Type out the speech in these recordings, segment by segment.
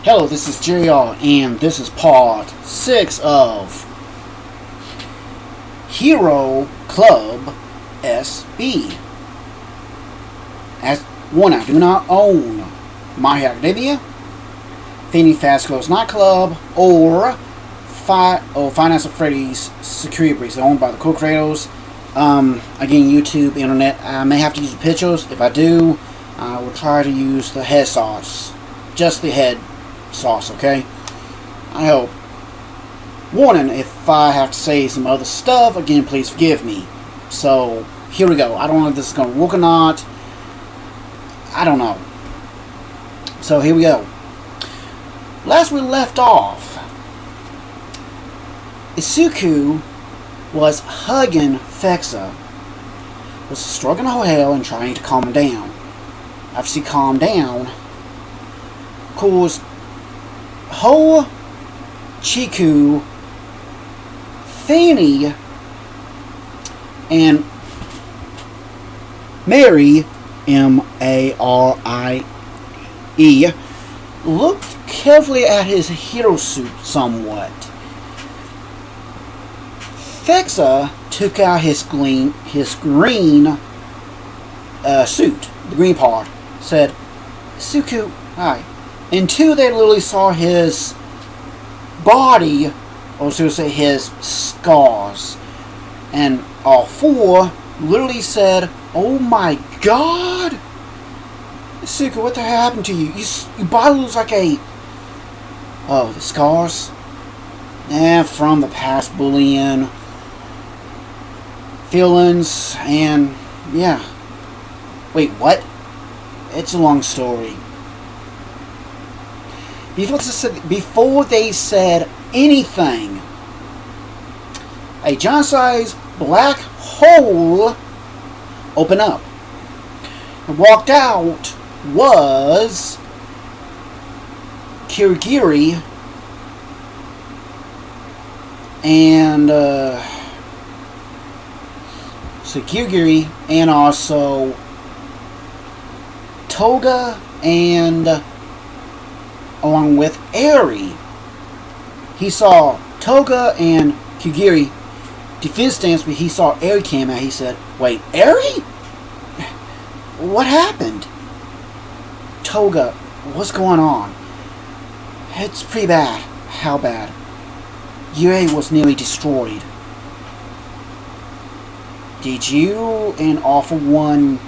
Hello, this is JR, and this is part 6 of Hero Club SB. As one, I do not own My Hero Academia, fnaf fazclare nightclub, or fnaf Freddy's security breach. They're owned by the co-creators. Again, YouTube, internet. I may have to use the pictures. If I do, I will try to use the head sauce. Just the head sauce, okay? I hope. Warning, if I have to say some other stuff, again, please forgive me. So, here we go. I don't know if this is going to work or not. I don't know. So, here we go. Last we left off, Isuku was hugging Fexa, was stroking her hair and trying to calm her down. After she calmed down, of course, Ho, Chiku, Fanny, and Mary, M-A-R-I-E, looked carefully at his hero suit somewhat. Fexa took out his green suit, the green part, said, "Suku, hi." And two, they literally saw his body, or so to say, his scars. And all four literally said, "Oh my god! Suku, what the hell happened to you? Your body looks like a..." Oh, the scars? And from the past bullying, feelings, and yeah. Wait, what? It's a long story. Before they said anything, a giant-sized black hole opened up. And walked out was Kirigiri and Kirigiri and also Toga and along with Eri. He saw Toga and Kirigiri defense stance, but he saw Eri came out. He said, "Wait, Eri? What happened?" Toga, what's going on? It's pretty bad. How bad? Eri was nearly destroyed. Did you and Awful One...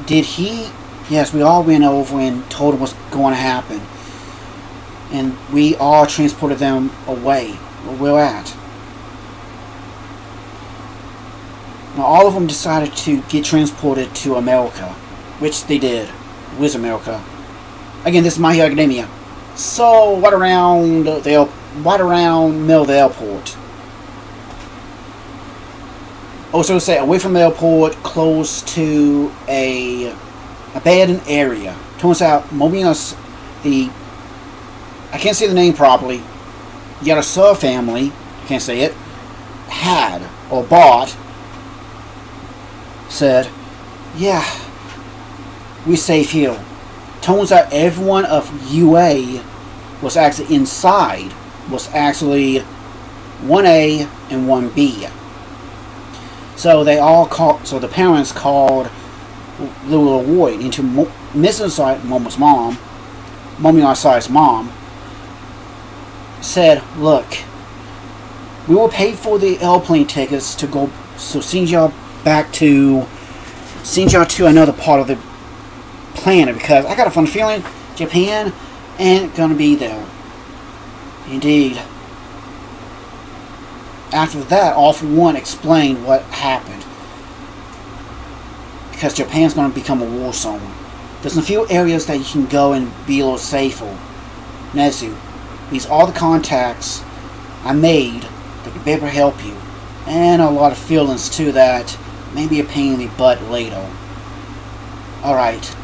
Did he... Yes, we all went over and told him what's going to happen. And we all transported them away. Where we're at. Now, all of them decided to get transported to America. Which they did. With America. Again, this is My Hero Academia. So, right around middle of the airport. Also, say away from the airport, close to a abandoned area. Turns out, Momiya's I can't say the name properly. Yarasa family, I can't say it, had or bought, said, "Yeah, we're safe here." Turns out everyone of UA was actually inside, was actually 1A and 1B. So they all called. So the parents called the little Ward into Mrs. Momo's mom, Momo's mom. Said, "Look, we will pay for the airplane tickets to go. So send y'all to another part of the planet, because I got a fun feeling Japan ain't gonna be there." Indeed. After that, All For One explained what happened. Because Japan's going to become a war zone. There's a few areas that you can go and be a little safer. Nezu, these are the contacts I made that could be able to help you. And a lot of feelings too that may be a pain in the butt later. Alright.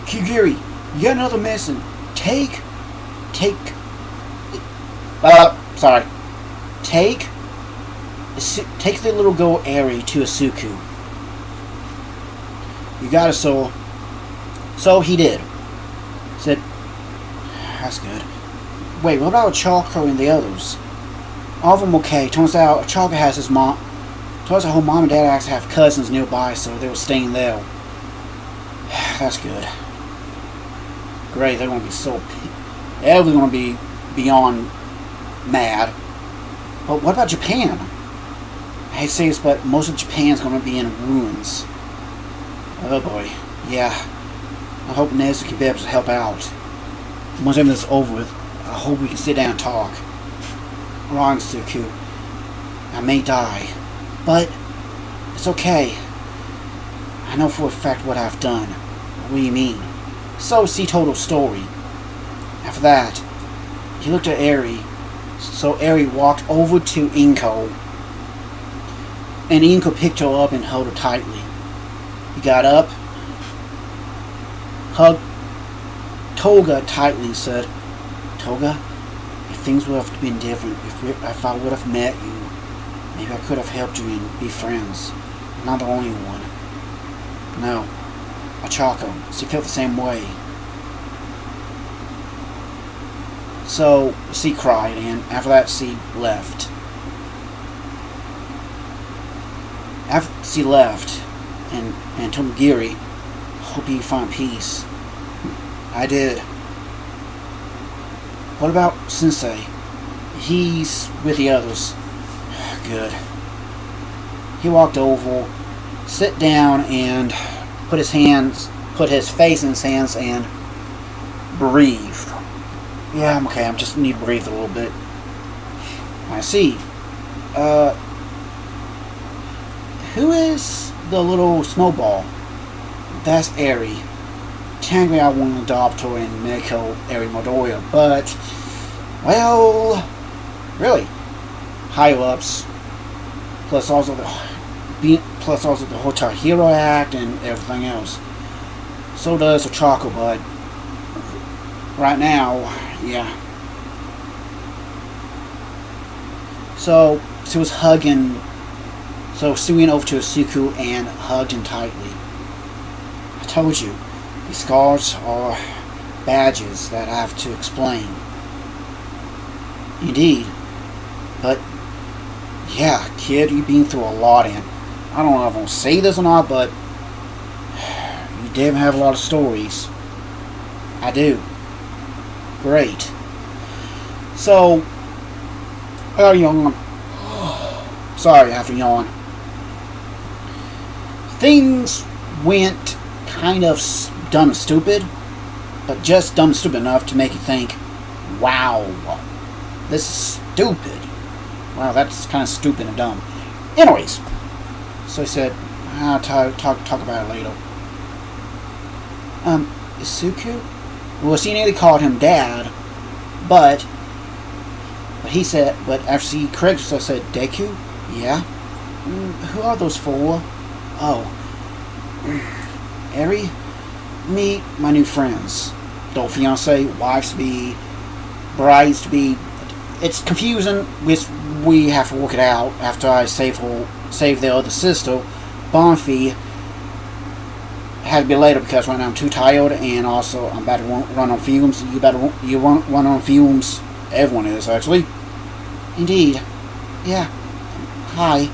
Kirigiri, you got another medicine. Take the little girl Eri to Isuku. You got it, so he did. Said, that's good. Wait, what about Choco and the others? All of them okay. Turns out Choco has his mom. Turns out her mom and dad actually have cousins nearby, so they were staying there. That's good. Great, they're going to be so... Everyone's going to be beyond mad. But what about Japan? I hate to say this, but most of Japan's going to be in ruins. Oh boy, yeah. I hope Nezu can be able to help out. Once everything's over with, I hope we can sit down and talk. Wrong, Suku. I may die, but it's okay. I know for a fact what I've done. What do you mean? So she told her story. After that, he looked at Eri. So Eri walked over to Inko, and Inko picked her up and held her tightly. He got up, hugged Toga tightly, and said, Toga, if things would have been different, if I would have met you, maybe I could have helped you and be friends. I'm not the only one. No, Ochako, she felt the same way. So she cried, and after that she left. After she left, and told Giri, hope you find peace. I did. What about Sensei? He's with the others. Good. He walked over, sat down, and put his face in his hands and breathed. Yeah, I'm okay. I just need to breathe a little bit. I see. Who is the little snowball? That's Eri. Technically, I want to adopt her and make her Eri Midoriya, but, well, really, higher ups, plus also the Hotel Hero Act and everything else. So does Ochako, but right now, yeah. So she was hugging. So she went over to Asuku and hugged him tightly. I told you, these scars are badges that I have to explain. Indeed. But, yeah, kid, you've been through a lot, and I don't know if I'm going to say this or not, but you damn have a lot of stories. I do. Great. So, yawn. Sorry, I have to yawn. Things went kind of dumb and stupid, but just dumb and stupid enough to make you think, wow, this is stupid. Wow, that's kind of stupid and dumb. Anyways, so I said, I'll talk about it later. Isuku? Well, she nearly called him Dad, but he said, but after he corrected herself, said, Deku? Yeah? Who are those four? Oh. Eri? Meet my new friends. Don't fiance, wives-to-be, brides-to-be. It's confusing, which we have to work it out after I save their other sister, Bonfi. Had to be later because right now I'm too tired, and also I'm about to run on fumes. You run on fumes. Everyone is, actually. Indeed. Yeah. Hi.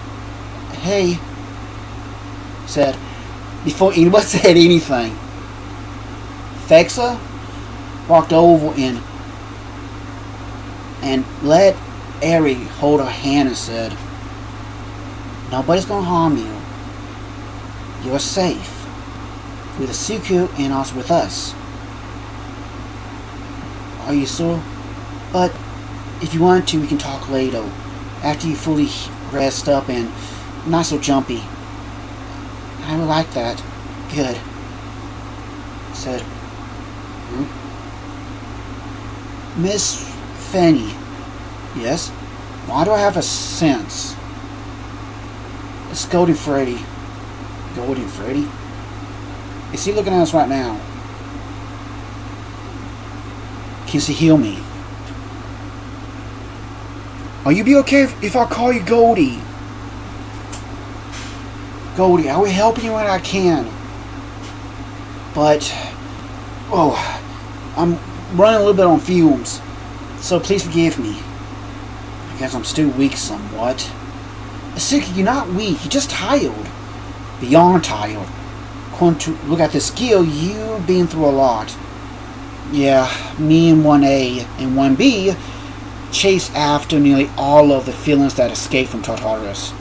Hey. Said, before anyone said anything. Fexa walked over and let Eri hold her hand and said, nobody's gonna harm you. You're safe. With Asuku and also with us. Are you sure? But if you want to, we can talk later. After you fully rest up and not so jumpy. I would like that. Good. Said, Miss Frenni. Yes? Why do I have a sense? It's Golden Freddy. Golden Freddy? Is he looking at us right now? Can she heal me? Will you be okay if I call you Goldie? Goldie, I will help you when I can. But, oh, I'm running a little bit on fumes, so please forgive me. I guess I'm still weak somewhat. Asuka, you're not weak, you're just tired. Beyond tired. According to look at the skill, you've been through a lot. Yeah, me and 1A and 1B chased after nearly all of the feelings that escaped from Tartarus.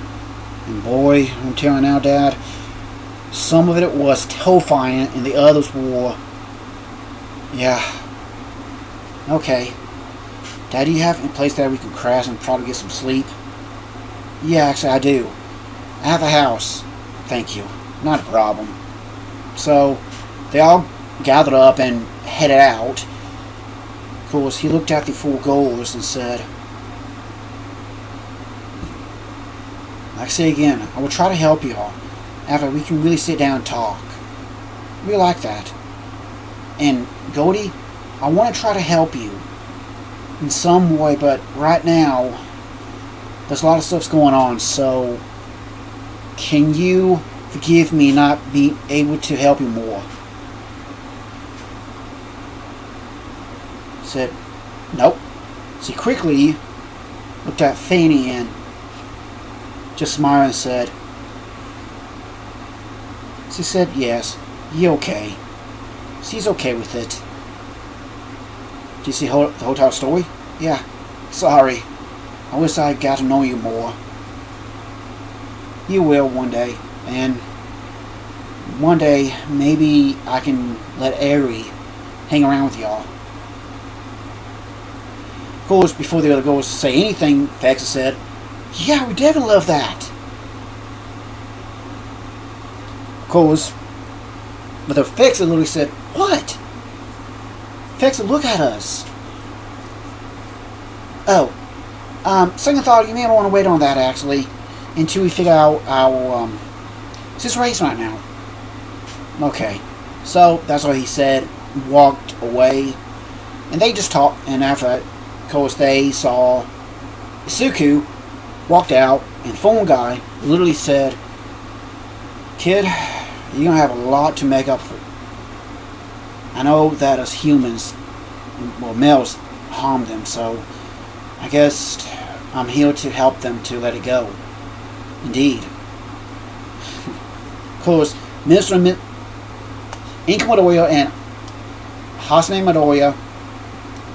And boy, I'm telling you now, Dad, some of it was terrifying and the others were... Yeah. Okay. Dad, do you have a place that we can crash and probably get some sleep? Yeah, actually I do. I have a house. Thank you. Not a problem. So, they all gathered up and headed out. Of course, he looked at the four goals and said, like I say again, I will try to help you all after we can really sit down and talk. We like that. And, Goldie, I want to try to help you in some way, but right now, there's a lot of stuff's going on, so can you forgive me not being able to help you more? Said, nope. She quickly looked at Fanny and just smiled and said, she said, yes, you're okay. She's okay with it. Did you see the hotel story? Yeah. Sorry. I wish I got to know you more. You will one day. And one day, maybe I can let Ari hang around with y'all. Of course, before the other girls say anything, Faxa said, yeah, we definitely love that. Of course, but the Faxa literally said, what? Faxa, look at us. Oh, second thought, you may want to wait on that, actually, until we figure out our, situation right now. Okay, so, that's what he said, walked away, and they just talked, and after that, of course, they saw Isuku walked out, and phone guy literally said, kid, you're going to have a lot to make up for. I know that as humans, well, males harm them, so I guess I'm here to help them to let it go. Indeed. Of course, Minister Inka Midoriya and Hasane Midoriya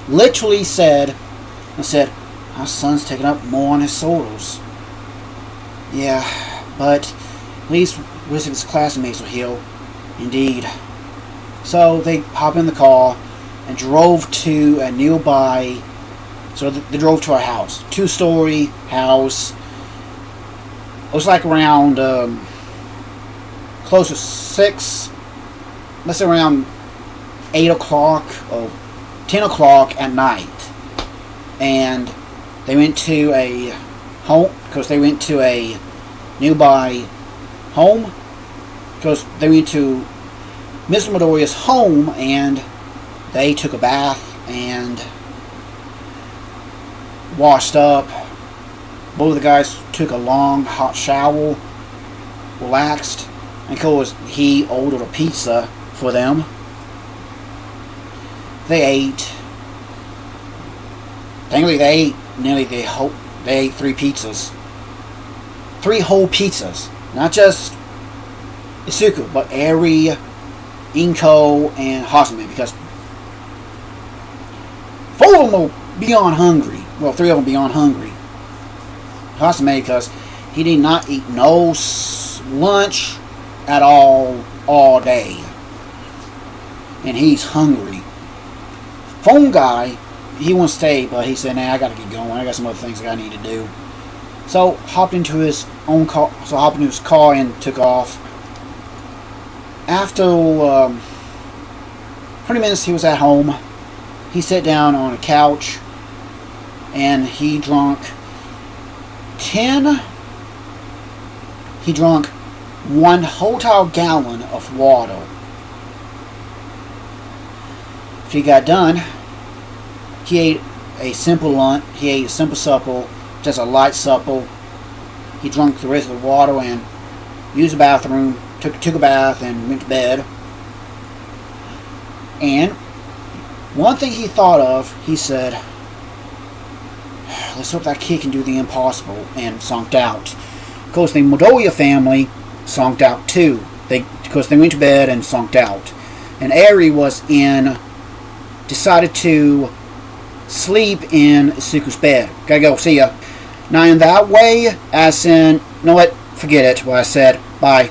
literally said, our son's taking up more on his shoulders. Yeah, but at least most of his classmates are here. Indeed. So they hop in the car and drove to a nearby. So they drove to a house, 2-story house. It was like around close to 6. Let's say around 8 o'clock or 10 o'clock at night, and they went to a home because they went to a nearby home because they went to Mr. Midoriya's home and they took a bath and washed up. Both of the guys took a long hot shower, relaxed, and of course he ordered a pizza for them. They ate. Thankfully they ate 3 pizzas. 3 whole pizzas. Not just Isuku, but Eri, Inko, and Hasame, because 4 of them are beyond hungry. Well, 3 of them beyond hungry. Hasame, because he did not eat no lunch at all day. And he's hungry. Phone guy, he wants to stay, but he said, nah, I gotta get going. I got some other things I need to do. So, hopped into his own car, and took off. After 20 minutes, he was at home. He sat down on a couch, and he drank 1 whole gallon of water. After he got done, he ate a simple lunch. He ate a simple supper, just a light supper. He drank the rest of the water and used the bathroom, took a bath and went to bed. And One thing he thought of, he said, let's hope that kid can do the impossible, and zonked out. Of course, the Modoya family zonked out too. Because they went to bed and zonked out. And Eri decided to sleep in Suku's bed. Gotta go, see ya. Now in that way, as in, you know what, forget it, what I said, bye.